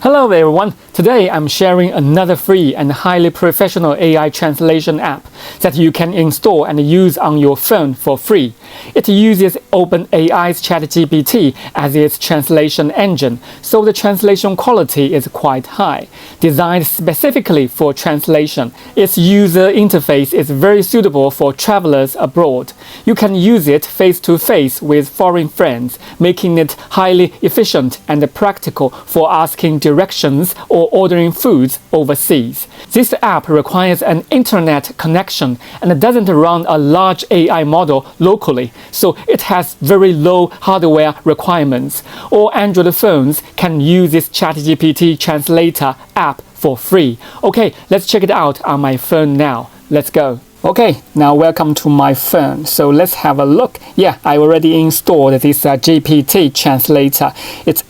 Hello everyone, today I'm sharing another free and highly professional AI translation app that you can install and use on your phone for free. It uses openAI's ChatGPT as its translation engine, so the translation quality is quite high. Designed specifically for translation, its user interface is very suitable for travelers abroad. You can use it face-to-face with foreign friends, making it highly efficient and practical for asking directions or ordering foods overseas. This app requires an internet connection and doesn't run a large AI model locally, so it has very low hardware requirements. All Android phones can use this ChatGPT translator app for free. Okay, let's check it out on my phone now. Let's go. Okay, now welcome to my phone. So let's have a look. Yeah, I already installed this GPT translator.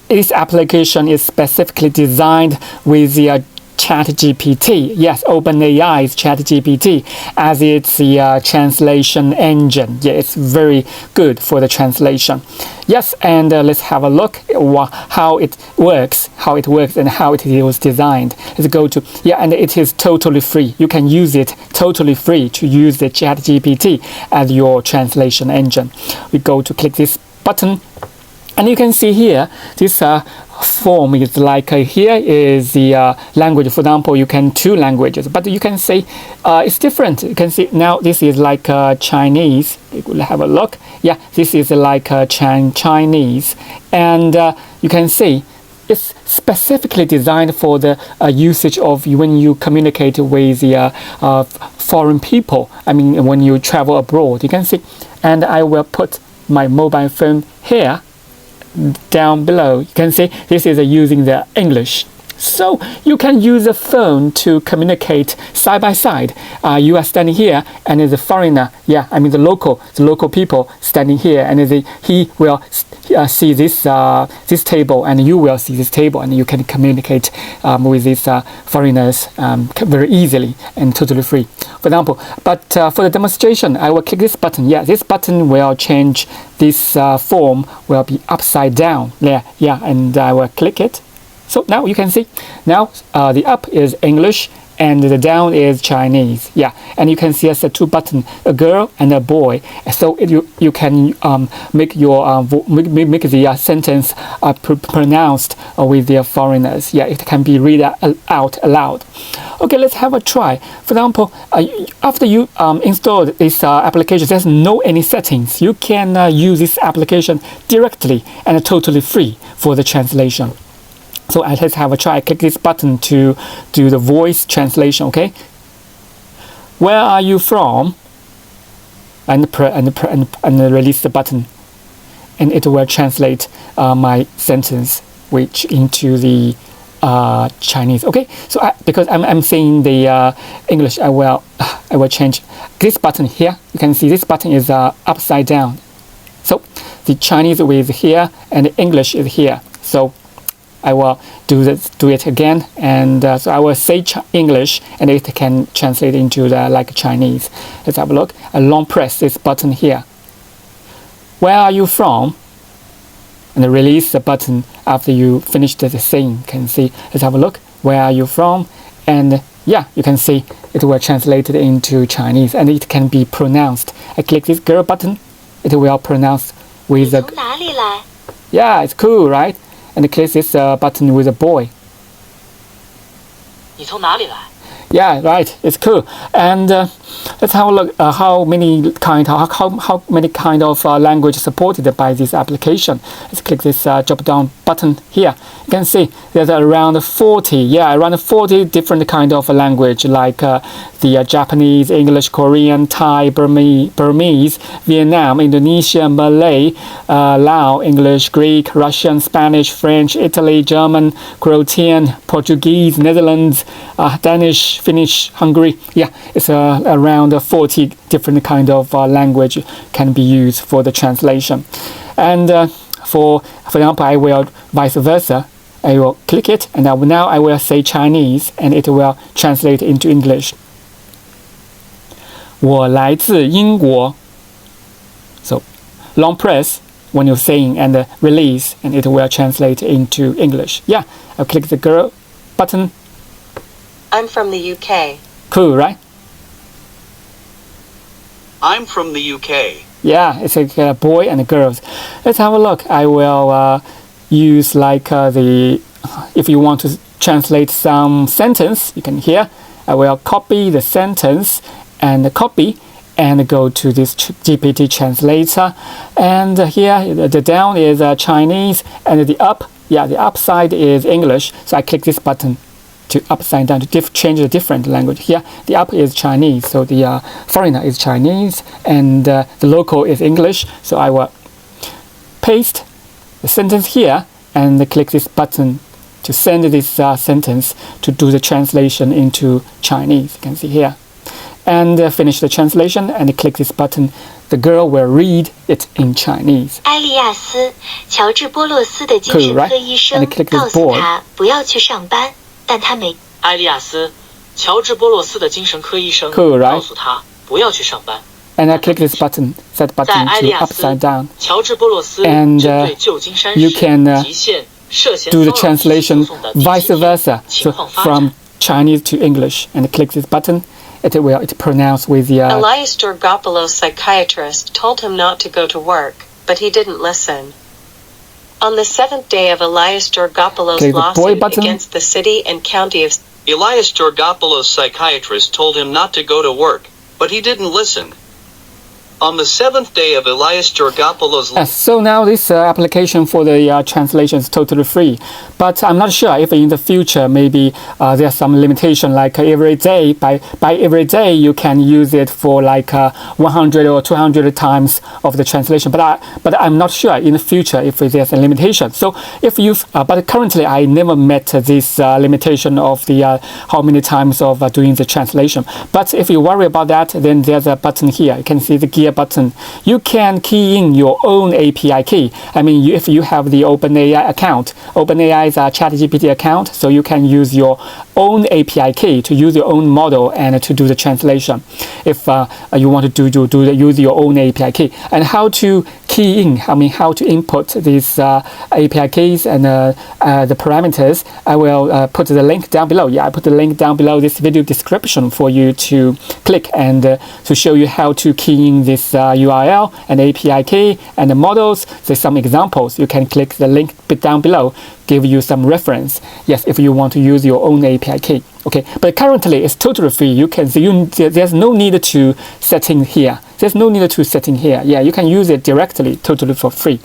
This application is specifically designed with the ChatGPT. Yes, openAI's ChatGPT as its translation engine. Yeah, it's very good for the translation. Yes, and let's have a look at how it works, and how it was designed. Let's go to, and it is totally free. You can use it totally free to use the ChatGPT as your translation engine. We go to click this button, and you can see here, this form is like here is the language. For example, you can two languages, but you can say it's different. You can see now this is like Chinese. We'll have a look. Yeah, this is like Chinese, and you can see it's specifically designed for the usage of when you communicate with the foreign people. I mean, when you travel abroad, you can see. And I will put my mobile phone here. Down below, you can see this is using the English. So you can use a phone to communicate side by side. You are standing here, and the foreigner, the local people standing here, and he will see this table, and you will see this table, and you can communicate with these foreigners very easily and totally free. For example, but for the demonstration, I will click this button. Yeah, this button will change. This form will be upside down. And I will click it. So now you can see, now the up is English and the down is Chinese. Yeah, and you can see as the two buttons, a girl and a boy. So you can make your make the sentence pronounced with the foreigners. Yeah, it can be read out aloud. Okay, let's have a try. For example, after you install this application, there's no any settings. You can use this application directly and totally free for the translation. So let's have a try. Click this button to do the voice translation. Okay. Where are you from? And release the button, and it will translate my sentence which into the Chinese. Okay. So because I'm saying the English, I will change this button here. You can see this button is upside down. So the Chinese is here and the English is here. So I will do it again, and so I will say English, and it can translate into like Chinese. Let's have a look. I long press this button here. Where are you from? And release the button after you finish the saying. You can see. Let's have a look. Where are you from? And you can see it will translate it into Chinese, and it can be pronounced. I click this girl button. It will pronounce with the. Yeah, it's cool, right? And click this button with a boy. 你从哪里来? Yeah, right. It's cool. And let's have a look how many kind of language supported by this application. Let's click this drop down button here. You can see there's around 40 different kind of language, like the Japanese, English, Korean, Thai, Burmese, Vietnam, Indonesia, Malay, Lao, English, Greek, Russian, Spanish, French, Italy, German, Croatian, Portuguese, Netherlands, Danish, Finnish, Hungary. Yeah, it's around 40 different kind of language can be used for the translation. And for example, I will vice versa. I will click it, and now I will say Chinese, and it will translate into English. 我来自英国. So long press when you're saying and release, and it will translate into English. Yeah, I'll click the girl button. I'm from the UK. Cool, right? I'm from the UK. Yeah, it's like a boy and girls. Let's have a look. I will use like if you want to translate some sentence, you can hear. I will copy the sentence and copy and go to this GPT translator. And here the down is Chinese and the up, the upside is English. So I click this button to upside down to change the different language. Here the up is Chinese, so the foreigner is Chinese, and the local is English. So I will paste the sentence here and click this button to send this sentence to do the translation into Chinese. You can see here, and finish the translation and click this button. The girl will read it in Chinese. 埃利亚斯，乔治·波洛斯的精神科医生告诉他不要去上班。但他没。埃利亚斯，乔治·波洛斯的精神科医生 cool, right? 告诉他不要去上班。And I click this button, set button to upside down. 乔治·波洛斯 And 针对旧金山 you 市 can 极限涉嫌 do the 骚扰 translation 诉讼的 vice versa, so from Chinese to English. And click this button. It pronounce with the. Elias Georgopoulos, psychiatrist, told him not to go to work, but he didn't listen. On the 7th day of Elias Georgopoulos' lawsuit against the city and county of... Elias Georgopoulos' psychiatrist told him not to go to work, but he didn't listen. On the 7th day of Elias Georgopoulos' So now this application for the translation is totally free. But I'm not sure if in the future maybe there's some limitation, like every day, by every day you can use it for like 100 or 200 times of the translation. But I'm not sure in the future if there's a limitation. So if you but currently I never met this limitation of the how many times of doing the translation. But if you worry about that, then there's a button here. You can see the gear button. You can key in your own API key. I mean, if you have the openAI account, openAI's ChatGPT account, so you can use your own API key to use your own model and to do the translation. If you want to use your own API key, and how to key in, I mean, how to input these API keys and the parameters, I will put the link down below. Yeah, I put the link down below this video description for you to click and to show you how to key in this URL and API key and the models. There's some examples. You can click the link down below, give you some reference. Yes, if you want to use your own API key. Okay, but currently it's totally free. You can see there's no need to setting here. There's no need to setting here. Yeah, you can use it directly, totally for free.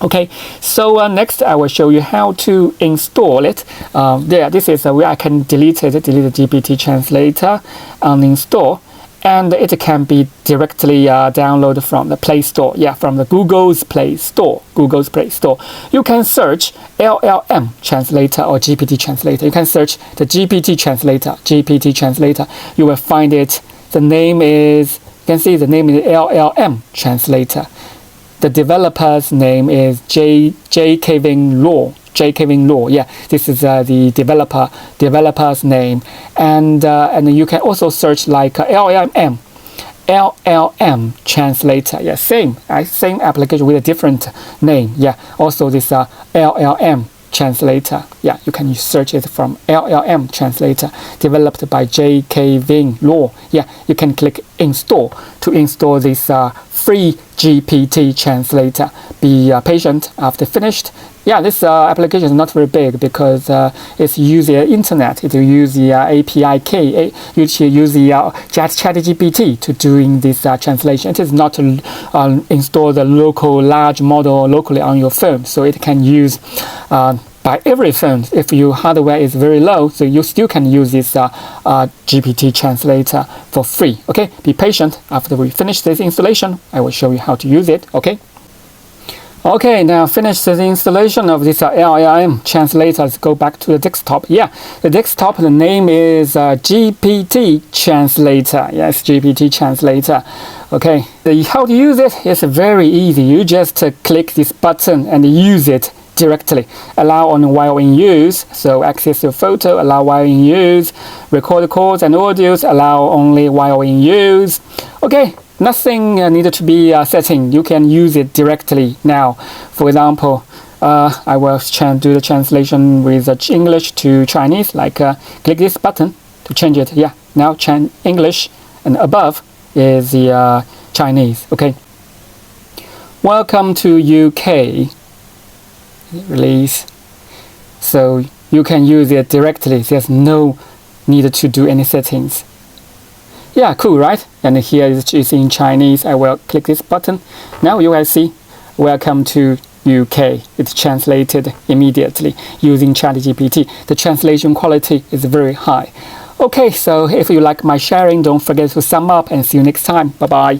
Okay, so next I will show you how to install it. This is where I can delete the GPT translator, uninstall, and it can be directly downloaded from the Play Store. Yeah, from the Google's Play Store. You can search LLM translator or GPT translator. You can search the GPT translator. You will find it. The name is, you can see the name is LLM translator. The developer's name is J. Kevin Law. Yeah, this is the developer's name, and you can also search like LLM translator. Yeah, same application with a different name. Yeah, also this LLM translator. Yeah, you can search it from LLM translator, developed by J. Kevin Law. Yeah, you can click install to install this free GPT translator. Be patient after finished. Yeah, this application is not very big because it's use the internet. It use the API key. You should use the ChatGPT to doing this translation. It is not to install the local large model locally on your phone, so it can use by every phone. If your hardware is very low, so you still can use this GPT translator for free. Okay, be patient. After we finish this installation, I will show you how to use it. Okay, now finish the installation of this LLM translator. Let's go back to the desktop. Yeah, the desktop, the name is GPT translator. Yes, GPT translator. Okay, how to use it is very easy. You just click this button and use it directly. Allow on while in use, so access your photo, allow while in use, record calls and audios, allow only while in use. Okay, nothing needed to be setting. You can use it directly now. For example, I will do the translation with English to Chinese. Like click this button to change it. Yeah, now English, and above is the Chinese. Okay. Welcome to UK. Release. So you can use it directly. There's no need to do any settings. Yeah, cool, right? And here is in Chinese. I will click this button. Now you will see, welcome to UK. It's translated immediately using ChatGPT. The translation quality is very high. Okay, so if you like my sharing, don't forget to sum up and see you next time. Bye-bye.